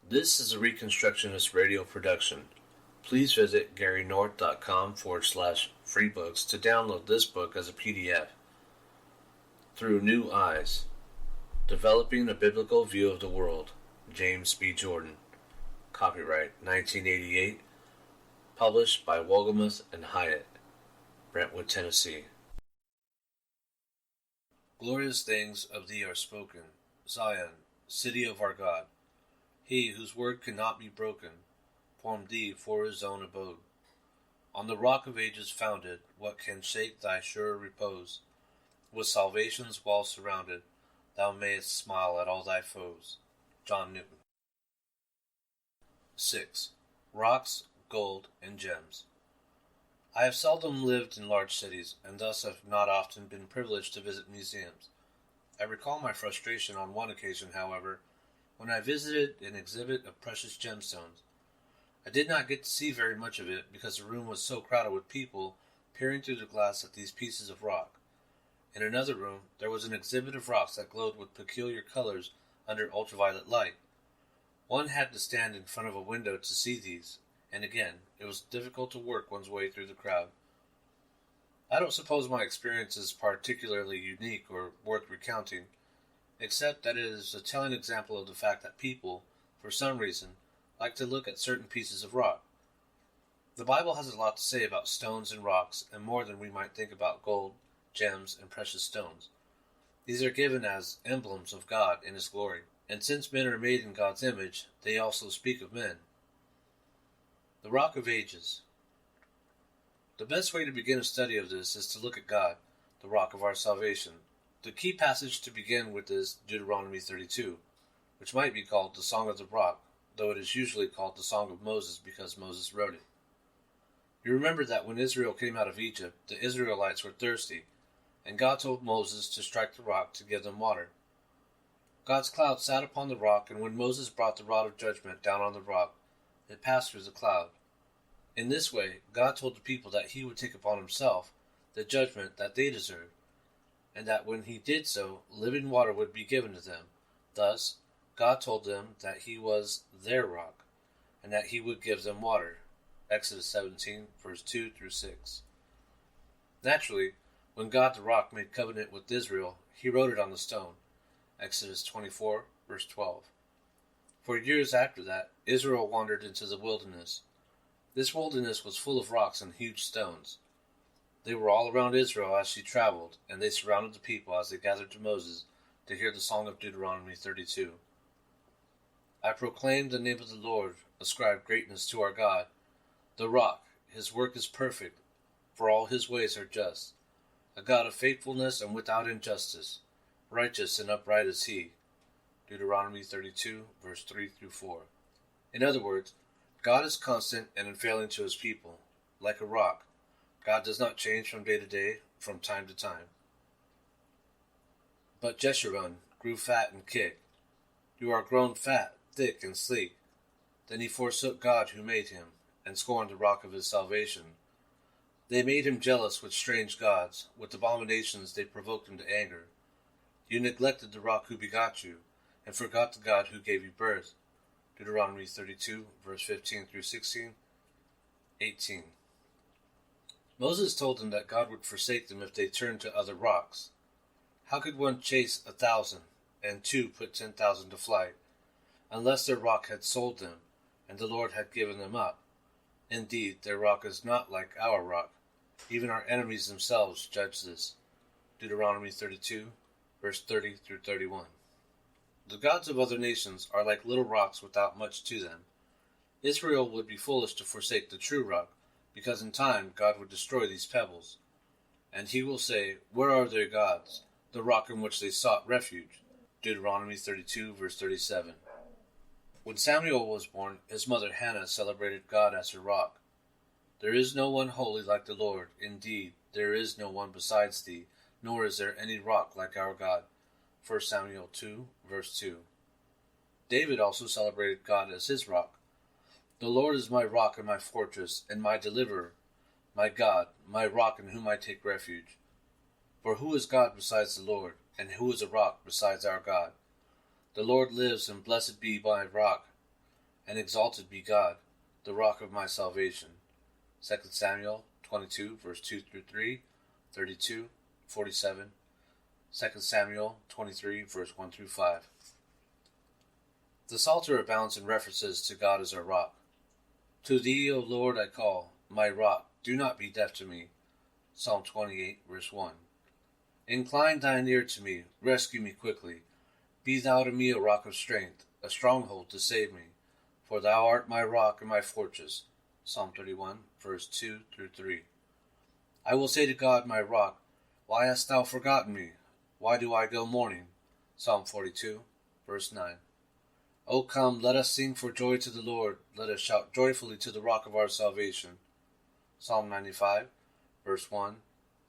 This is a Reconstructionist radio production. Please visit GaryNorth.com/freebooks to download this book as a PDF. Through New Eyes. Developing a Biblical View of the World. James B. Jordan. Copyright 1988. Published by Wogelmuth and Hyatt. Brentwood, Tennessee. Glorious things of thee are spoken, Zion, city of our God. He whose word cannot be broken, formed thee for his own abode. On the rock of ages founded, what can shake thy sure repose? With salvation's wall surrounded, thou mayest smile at all thy foes. John Newton. 6. Rocks, Gold, and Gems. I have seldom lived in large cities, and thus have not often been privileged to visit museums. I recall my frustration on one occasion, however, when I visited an exhibit of precious gemstones. I did not get to see very much of it because the room was so crowded with people peering through the glass at these pieces of rock. In another room, there was an exhibit of rocks that glowed with peculiar colors under ultraviolet light. One had to stand in front of a window to see these, and again, it was difficult to work one's way through the crowd. I don't suppose my experience is particularly unique or worth recounting, except that it is a telling example of the fact that people, for some reason, like to look at certain pieces of rock. The Bible has a lot to say about stones and rocks, and more than we might think about gold, gems, and precious stones. These are given as emblems of God and His glory, and since men are made in God's image, they also speak of men. The Rock of Ages. The best way to begin a study of this is to look at God, the rock of our salvation. The key passage to begin with is Deuteronomy 32, which might be called the Song of the Rock, though it is usually called the Song of Moses because Moses wrote it. You remember that when Israel came out of Egypt, the Israelites were thirsty, and God told Moses to strike the rock to give them water. God's cloud sat upon the rock, and when Moses brought the rod of judgment down on the rock, it passed through the cloud. In this way, God told the people that He would take upon Himself the judgment that they deserved, and that when He did so, living water would be given to them. Thus, God told them that He was their rock, and that He would give them water. Exodus 17, verse 2 through 6. Naturally, when God the rock made covenant with Israel, He wrote it on the stone. Exodus 24, verse 12. For years after that, Israel wandered into the wilderness. This wilderness was full of rocks and huge stones. They were all around Israel as she traveled, and they surrounded the people as they gathered to Moses to hear the song of Deuteronomy 32. I proclaim the name of the Lord, ascribe greatness to our God. The rock, His work is perfect, for all His ways are just. A God of faithfulness and without injustice, righteous and upright is He. Deuteronomy 32, verse 3 through 4. In other words, God is constant and unfailing to His people. Like a rock, God does not change from day to day, from time to time. But Jeshurun grew fat and kicked. You are grown fat, thick, and sleek. Then he forsook God who made him, and scorned the rock of his salvation. They made him jealous with strange gods. With abominations they provoked him to anger. You neglected the rock who begot you, and forgot the God who gave you birth. Deuteronomy 32, verse 15 through 16, 18. Moses told them that God would forsake them if they turned to other rocks. How could one chase 1,000, and 2 put 10,000 to flight, unless their rock had sold them, and the Lord had given them up? Indeed, their rock is not like our rock. Even our enemies themselves judge this. Deuteronomy 32, verse 30 through 31. The gods of other nations are like little rocks without much to them. Israel would be foolish to forsake the true rock, because in time God would destroy these pebbles. And He will say, where are their gods, the rock in which they sought refuge? Deuteronomy 32, verse 37. When Samuel was born, his mother Hannah celebrated God as her rock. There is no one holy like the Lord. Indeed, there is no one besides thee, nor is there any rock like our God. 1 Samuel 2, verse 2. David also celebrated God as his rock. The Lord is my rock and my fortress, and my deliverer, my God, my rock in whom I take refuge. For who is God besides the Lord, and who is a rock besides our God? The Lord lives, and blessed be my rock. and exalted be God, the rock of my salvation. 2 Samuel 22, verse 2 through 3, 32, 47. 2 Samuel 23, verse 1 through 5. The Psalter abounds in references to God as our rock. To thee, O Lord, I call, my rock, do not be deaf to me. Psalm 28, verse 1. Incline thine ear to me, rescue me quickly. Be thou to me a rock of strength, a stronghold to save me. For thou art my rock and my fortress. Psalm 31, verse 2 through 3. I will say to God, my rock, why hast thou forgotten me? Why do I go mourning? Psalm 42, verse 9. O come, let us sing for joy to the Lord. Let us shout joyfully to the rock of our salvation. Psalm 95, verse 1.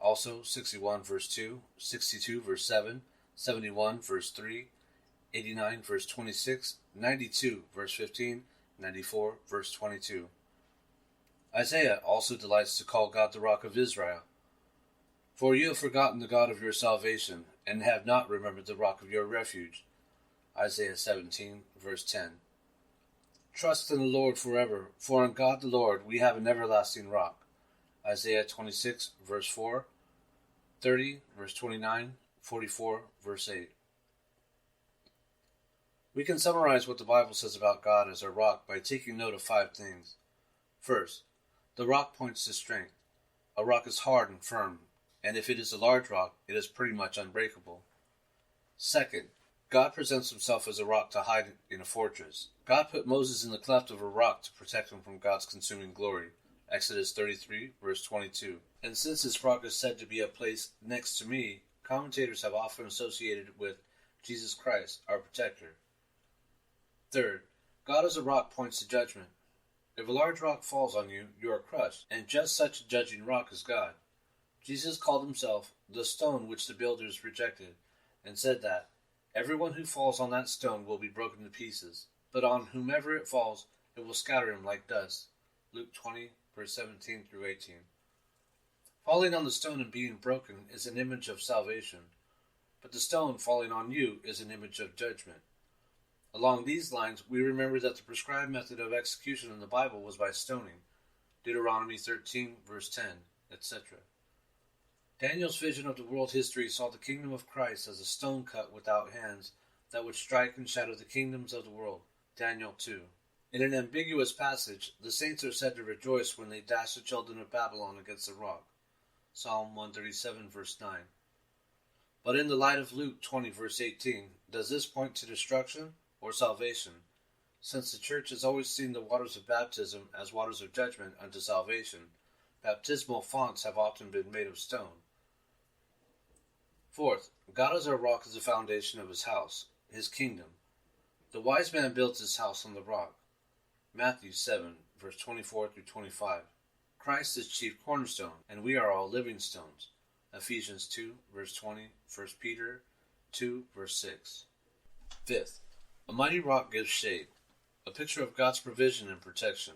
Also 61, verse 2, 62, verse 7, 71, verse 3, 89, verse 26, 92, verse 15, 94, verse 22. Isaiah also delights to call God the rock of Israel. For you have forgotten the God of your salvation, and have not remembered the rock of your refuge. Isaiah 17, verse 10. Trust in the Lord forever, for in God the Lord we have an everlasting rock. Isaiah 26, verse 4, 30, verse 29, 44, verse 8. We can summarize what the Bible says about God as our rock by taking note of 5 things. First, the rock points to strength. A rock is hard and firm, and if it is a large rock, it is pretty much unbreakable. Second, God presents himself as a rock to hide in a fortress. God put Moses in the cleft of a rock to protect him from God's consuming glory. Exodus 33, verse 22. And since this rock is said to be a place next to me, commentators have often associated it with Jesus Christ, our protector. Third, God as a rock points to judgment. If a large rock falls on you, you are crushed, and just such a judging rock is God. Jesus called himself the stone which the builders rejected, and said that everyone who falls on that stone will be broken to pieces, but on whomever it falls, it will scatter him like dust. Luke 20, verse 17 through 18. Falling on the stone and being broken is an image of salvation, but the stone falling on you is an image of judgment. Along these lines, we remember that the prescribed method of execution in the Bible was by stoning, Deuteronomy 13, verse 10, etc. Daniel's vision of the world history saw the kingdom of Christ as a stone cut without hands that would strike and shatter the kingdoms of the world, Daniel 2. In an ambiguous passage, the saints are said to rejoice when they dash the children of Babylon against a rock, Psalm 137, verse 9. But in the light of Luke 20, verse 18, does this point to destruction or salvation? Since the church has always seen the waters of baptism as waters of judgment unto salvation, baptismal fonts have often been made of stone. Fourth, God as our rock is the foundation of his house, his kingdom. The wise man builds his house on the rock. Matthew 7, verse 24 through 25. Christ is chief cornerstone, and we are all living stones. Ephesians 2, verse 20, 1 Peter 2, verse 6. Fifth, a mighty rock gives shade, a picture of God's provision and protection.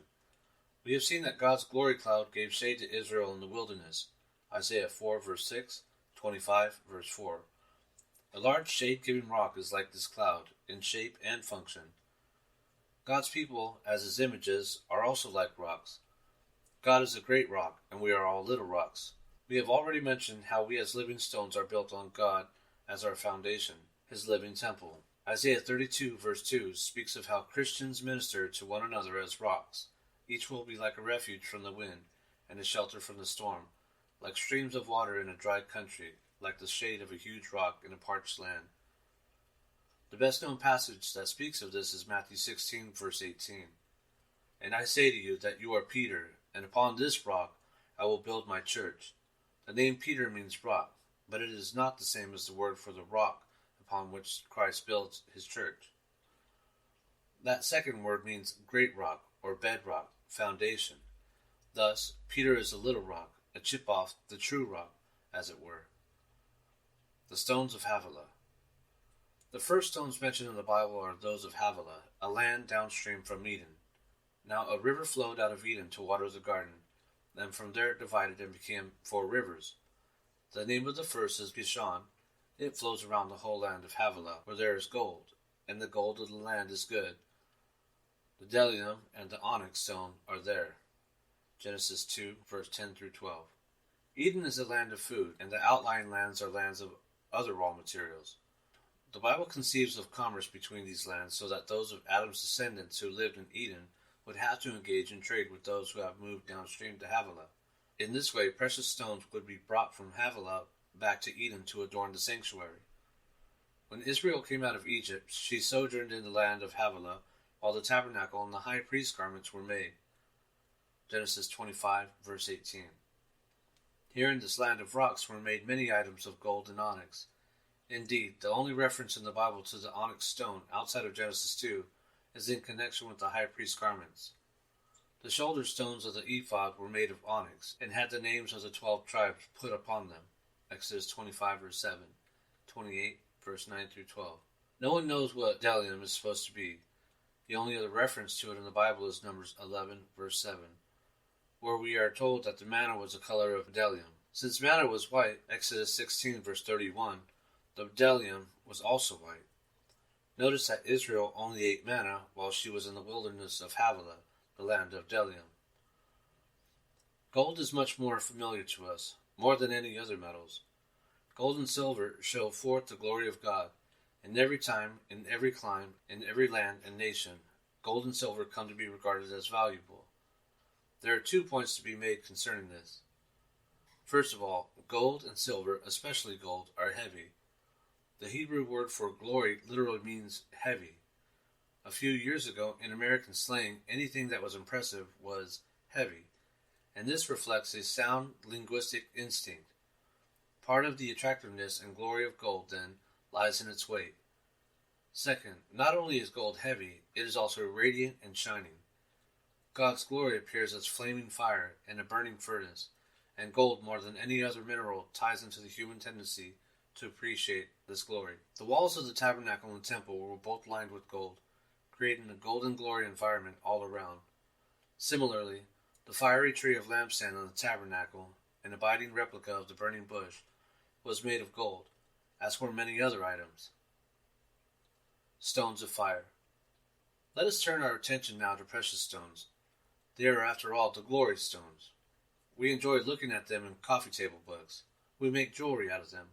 We have seen that God's glory cloud gave shade to Israel in the wilderness. Isaiah 4, verse 6, 25, verse 4. A large shade-giving rock is like this cloud, in shape and function. God's people, as his images, are also like rocks. God is a great rock, and we are all little rocks. We have already mentioned how we as living stones are built on God as our foundation, his living temple. Isaiah 32, verse 2 speaks of how Christians minister to one another as rocks. Each will be like a refuge from the wind, and a shelter from the storm, like streams of water in a dry country, like the shade of a huge rock in a parched land. The best-known passage that speaks of this is Matthew 16, verse 18. And I say to you that you are Peter, and upon this rock I will build my church. The name Peter means rock, but it is not the same as the word for the rock upon which Christ builds his church. That second word means great rock, or bedrock, foundation. Thus, Peter is a little rock, a chip off the true rock, as it were. The stones of Havilah. The first stones mentioned in the Bible are those of Havilah, a land downstream from Eden. Now a river flowed out of Eden to water the garden, and from there it divided and became 4 rivers. The name of the first is Gishon. It flows around the whole land of Havilah, where there is gold, and the gold of the land is good. The bdellium and the onyx stone are there. Genesis 2, verse 10 through 12. Eden is a land of food, and the outlying lands are lands of other raw materials. The Bible conceives of commerce between these lands so that those of Adam's descendants who lived in Eden would have to engage in trade with those who have moved downstream to Havilah. In this way, precious stones would be brought from Havilah back to Eden to adorn the sanctuary. When Israel came out of Egypt, she sojourned in the land of Havilah, while the tabernacle and the high priest garments were made. Genesis 25, verse 18. Here in this land of rocks were made many items of gold and onyx. Indeed, the only reference in the Bible to the onyx stone outside of Genesis 2 is in connection with the high priest's garments. The shoulder stones of the ephod were made of onyx and had the names of the 12 tribes put upon them. Exodus 25, verse 7, 28, verse 9 through 12. No one knows what bdellium is supposed to be. The only other reference to it in the Bible is Numbers 11, verse 7, where we are told that the manna was the color of bdellium. Since manna was white, Exodus 16, verse 31, the bdellium was also white. Notice that Israel only ate manna while she was in the wilderness of Havilah, the land of bdellium. Gold is much more familiar to us, more than any other metals. Gold and silver show forth the glory of God. In every time, in every clime, in every land and nation, gold and silver come to be regarded as valuable. There are 2 points to be made concerning this. First of all, gold and silver, especially gold, are heavy. The Hebrew word for glory literally means heavy. A few years ago, in American slang, anything that was impressive was heavy, and this reflects a sound linguistic instinct. Part of the attractiveness and glory of gold, then, lies in its weight. Second, not only is gold heavy, it is also radiant and shining. God's glory appears as flaming fire in a burning furnace, and gold, more than any other mineral, ties into the human tendency to appreciate this glory. The walls of the tabernacle and the temple were both lined with gold, creating a golden glory environment all around. Similarly, the fiery tree of lampstand on the tabernacle, an abiding replica of the burning bush, was made of gold, as were many other items. Stones of fire. Let us turn our attention now to precious stones. They are, after all, the glory stones. We enjoy looking at them in coffee table books. We make jewelry out of them.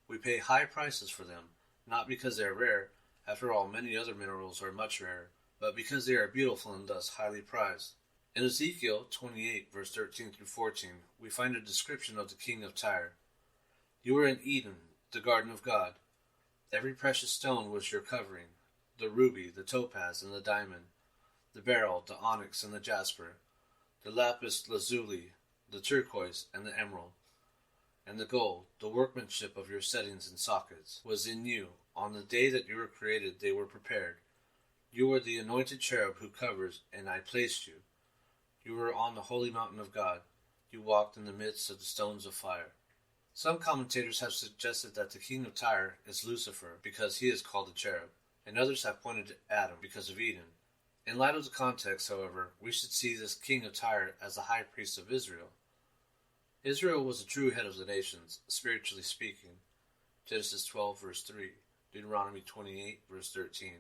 We pay high prices for them, not because they are rare, after all many other minerals are much rarer, but because they are beautiful and thus highly prized. In Ezekiel 28, verse 13 through 14, we find a description of the king of Tyre. You were in Eden, the garden of God. Every precious stone was your covering, the ruby, the topaz, and the diamond, the beryl, the onyx, and the jasper, the lapis lazuli, the turquoise, and the emerald, and the gold, the workmanship of your settings and sockets, was in you. On the day that you were created, they were prepared. You were the anointed cherub who covers, and I placed you. You were on the holy mountain of God. You walked in the midst of the stones of fire. Some commentators have suggested that the king of Tyre is Lucifer, because he is called a cherub, and others have pointed to Adam because of Eden. In light of the context, however, we should see this king of Tyre as the high priest of Israel. Israel was the true head of the nations, spiritually speaking. Genesis 12, verse 3, Deuteronomy 28, verse 13.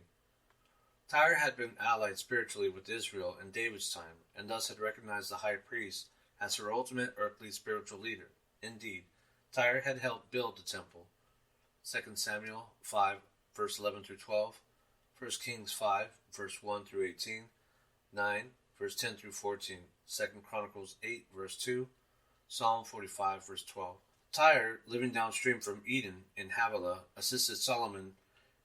Tyre had been allied spiritually with Israel in David's time, and thus had recognized the high priest as her ultimate earthly spiritual leader. Indeed, Tyre had helped build the temple. 2 Samuel 5, verse 11 through 12, 1 Kings 5, verse 1 through 18, 9, verse 10 through 14, 2 Chronicles 8, verse 2, Psalm 45, verse 12. Tyre, living downstream from Eden in Havilah, assisted Solomon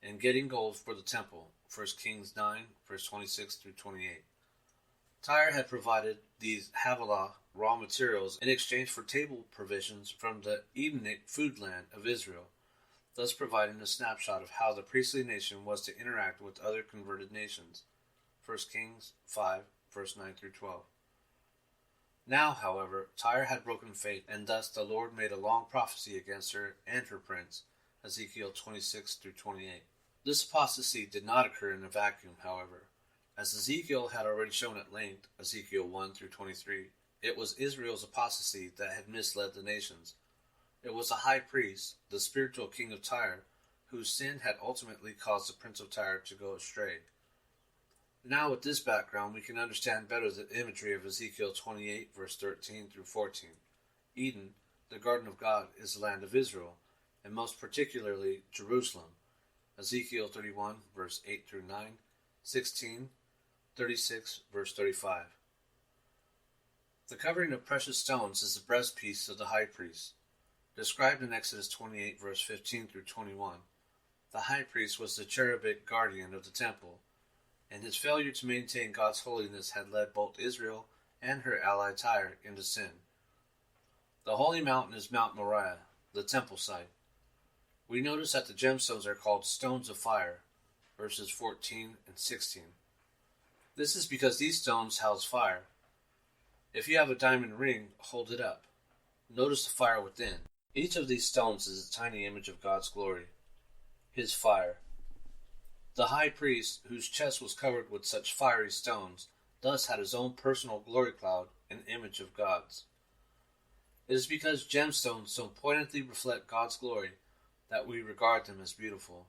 in getting gold for the temple, 1 Kings 9, verse 26 through 28. Tyre had provided these Havilah raw materials in exchange for table provisions from the Edenic food land of Israel, thus providing a snapshot of how the priestly nation was to interact with other converted nations. 1 Kings 5, verse 9 through 12. Now, however, Tyre had broken faith, and thus the Lord made a long prophecy against her and her prince, Ezekiel 26 through 28. This apostasy did not occur in a vacuum, however. As Ezekiel had already shown at length, Ezekiel 1 through 23, it was Israel's apostasy that had misled the nations. It was the high priest, the spiritual king of Tyre, whose sin had ultimately caused the prince of Tyre to go astray. Now, with this background, we can understand better the imagery of Ezekiel 28, verse 13 through 14. Eden, the garden of God, is the land of Israel, and most particularly Jerusalem. Ezekiel 31, verse 8 through 9, 16, 36, verse 35. The covering of precious stones is the breastpiece of the high priest. Described in Exodus 28, verse 15 through 21, the high priest was the cherubic guardian of the temple, and his failure to maintain God's holiness had led both Israel and her ally Tyre into sin. The holy mountain is Mount Moriah, the temple site. We notice that the gemstones are called stones of fire, verses 14 and 16. This is because these stones house fire. If you have a diamond ring, hold it up. Notice the fire within. Each of these stones is a tiny image of God's glory, his fire. The high priest, whose chest was covered with such fiery stones, thus had his own personal glory cloud, an image of God's. It is because gemstones so pointedly reflect God's glory that we regard them as beautiful.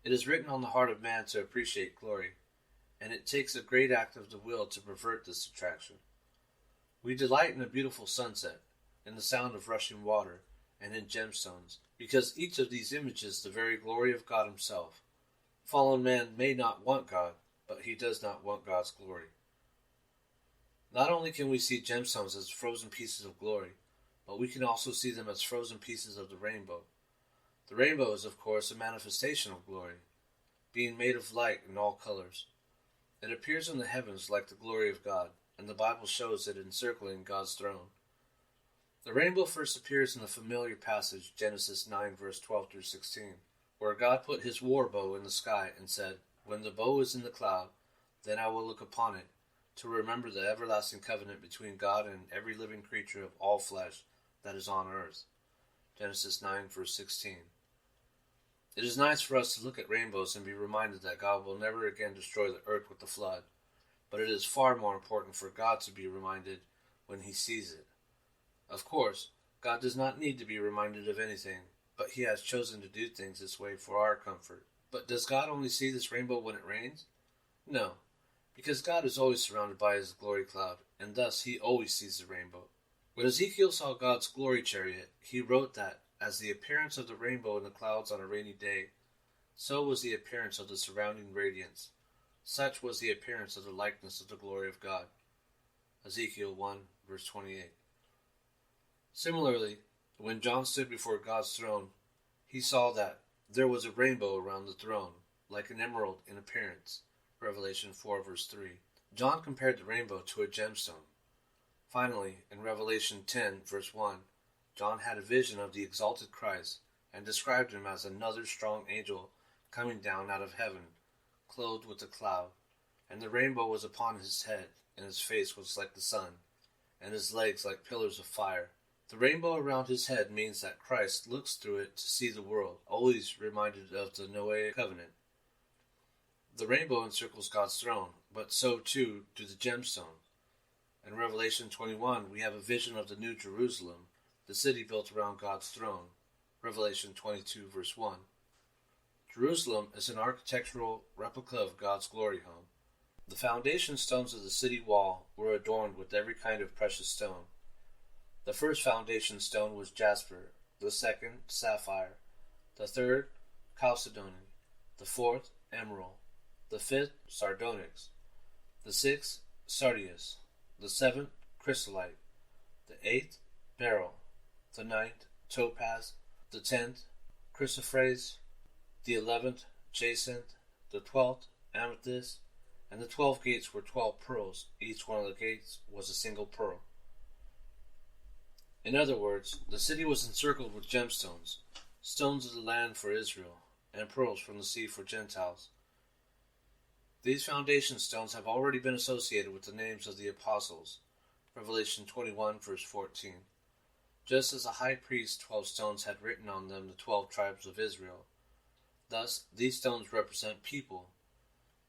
It is written on the heart of man to appreciate glory, and it takes a great act of the will to pervert this attraction. We delight in a beautiful sunset, in the sound of rushing water, and in gemstones, because each of these images the very glory of God himself. Fallen man may not want God, but he does not want God's glory. Not only can we see gemstones as frozen pieces of glory, but we can also see them as frozen pieces of the rainbow. The rainbow is, of course, a manifestation of glory, being made of light in all colors. It appears in the heavens like the glory of God, and the Bible shows it encircling God's throne. The rainbow first appears in the familiar passage Genesis 9, verse 12 through 16, where God put his war bow in the sky and said, "When the bow is in the cloud, then I will look upon it, to remember the everlasting covenant between God and every living creature of all flesh that is on earth." Genesis 9, verse 16. It is nice for us to look at rainbows and be reminded that God will never again destroy the earth with the flood, but it is far more important for God to be reminded when he sees it. Of course, God does not need to be reminded of anything, but he has chosen to do things this way for our comfort. But does God only see this rainbow when it rains? No, because God is always surrounded by his glory cloud, and thus he always sees the rainbow. When Ezekiel saw God's glory chariot, he wrote that, as the appearance of the rainbow in the clouds on a rainy day, so was the appearance of the surrounding radiance. Such was the appearance of the likeness of the glory of God. Ezekiel 1, verse 28. Similarly, when John stood before God's throne, he saw that there was a rainbow around the throne, like an emerald in appearance. Revelation 4, verse 3. John compared the rainbow to a gemstone. Finally, in Revelation 10, verse 1, John had a vision of the exalted Christ and described him as another strong angel coming down out of heaven, clothed with a cloud, and the rainbow was upon his head, and his face was like the sun, and his legs like pillars of fire. The rainbow around his head means that Christ looks through it to see the world, always reminded of the Noahic covenant. The rainbow encircles God's throne, but so too do the gemstones. In Revelation 21, we have a vision of the New Jerusalem, the city built around God's throne. Revelation 22, verse 1. Jerusalem is an architectural replica of God's glory home. The foundation stones of the city wall were adorned with every kind of precious stone. The first foundation stone was jasper, the second, sapphire, the third, chalcedony, the fourth, emerald, the fifth, sardonyx, the sixth, sardius, the seventh, chrysolite, the eighth, beryl, the ninth, topaz, the 10th, chrysoprase, the 11th, jacinth, the 12th, amethyst, and the 12 gates were 12 pearls. Each one of the gates was a single pearl. In other words, the city was encircled with gemstones, stones of the land for Israel, and pearls from the sea for Gentiles. These foundation stones have already been associated with the names of the apostles, Revelation 21, verse 14. Just as a high priest's 12 stones had written on them the 12 tribes of Israel. Thus, these stones represent people.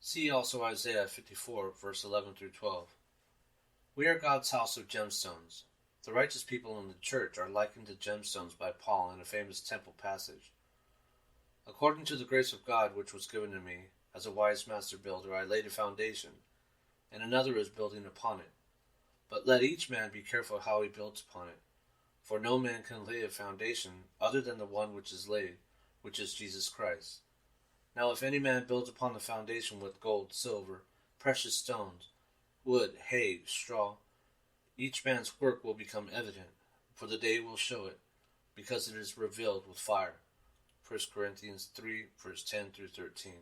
See also Isaiah 54, verse 11 through 12. We are God's house of gemstones. The righteous people in the church are likened to gemstones by Paul in a famous temple passage. According to the grace of God which was given to me, as a wise master builder, I laid a foundation, and another is building upon it. But let each man be careful how he builds upon it. For no man can lay a foundation other than the one which is laid, which is Jesus Christ. Now if any man builds upon the foundation with gold, silver, precious stones, wood, hay, straw, each man's work will become evident, for the day will show it, because it is revealed with fire. 1 Corinthians 3, verse 10 through 13.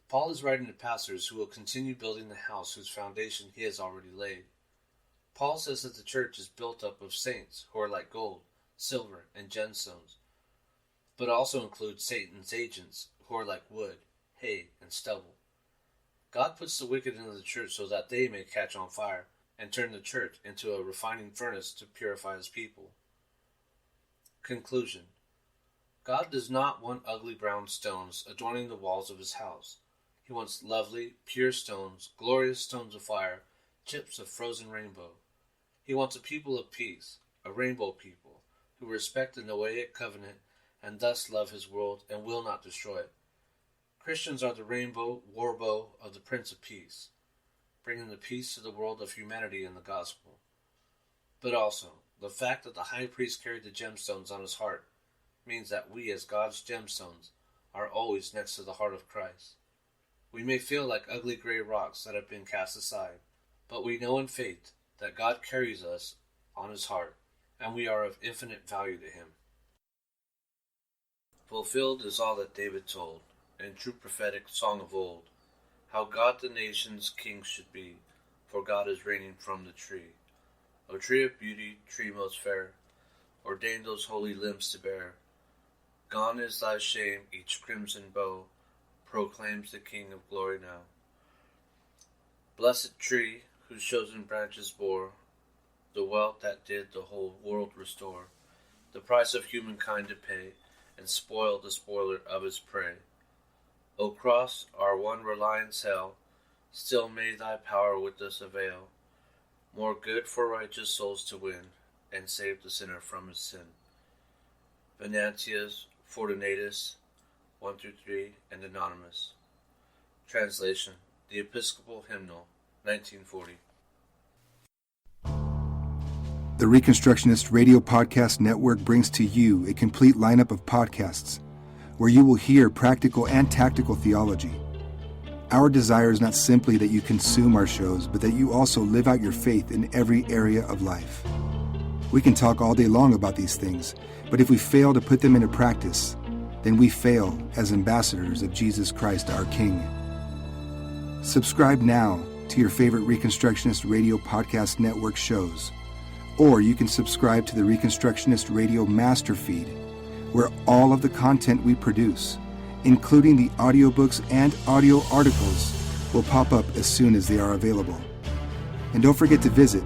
Paul is writing to pastors who will continue building the house whose foundation he has already laid. Paul says that the church is built up of saints who are like gold, silver, and gemstones, but also includes Satan's agents who are like wood, hay, and stubble. God puts the wicked into the church so that they may catch on fire and turn the church into a refining furnace to purify his people. Conclusion. God does not want ugly brown stones adorning the walls of his house. He wants lovely, pure stones, glorious stones of fire, chips of frozen rainbow. He wants a people of peace, a rainbow people, who respect the Noahic covenant and thus love his world and will not destroy it. Christians are the rainbow warbow of the Prince of Peace, bringing the peace to the world of humanity in the gospel. But also, the fact that the high priest carried the gemstones on his heart means that we as God's gemstones are always next to the heart of Christ. We may feel like ugly gray rocks that have been cast aside, but we know in faith that God carries us on his heart, and we are of infinite value to him. Fulfilled is all that David told, in true prophetic song of old, how God the nation's king should be, for God is reigning from the tree. O tree of beauty, tree most fair, ordained those holy limbs to bear. Gone is thy shame, each crimson bow proclaims the King of glory now. Blessed tree, whose chosen branches bore the wealth that did the whole world restore, the price of humankind to pay, and spoil the spoiler of his prey. O cross, our one reliance hell, still may thy power with us avail, more good for righteous souls to win, and save the sinner from his sin. Venantius Fortunatus, 1-3, and Anonymous. Translation, The Episcopal Hymnal, 1940. The Reconstructionist Radio Podcast Network brings to you a complete lineup of podcasts where you will hear practical and tactical theology. Our desire is not simply that you consume our shows, but that you also live out your faith in every area of life. We can talk all day long about these things, but if we fail to put them into practice, then we fail as ambassadors of Jesus Christ our King. Subscribe now to your favorite Reconstructionist Radio Podcast Network shows, or you can subscribe to the Reconstructionist Radio Master Feed, where all of the content we produce, including the audiobooks and audio articles, will pop up as soon as they are available. And don't forget to visit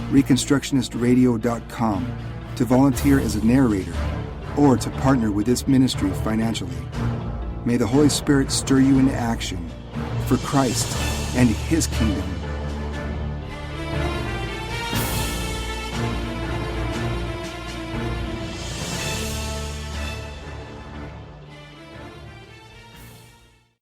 reconstructionistradio.com to volunteer as a narrator or to partner with this ministry financially. May the Holy Spirit stir you into action for Christ and His kingdom.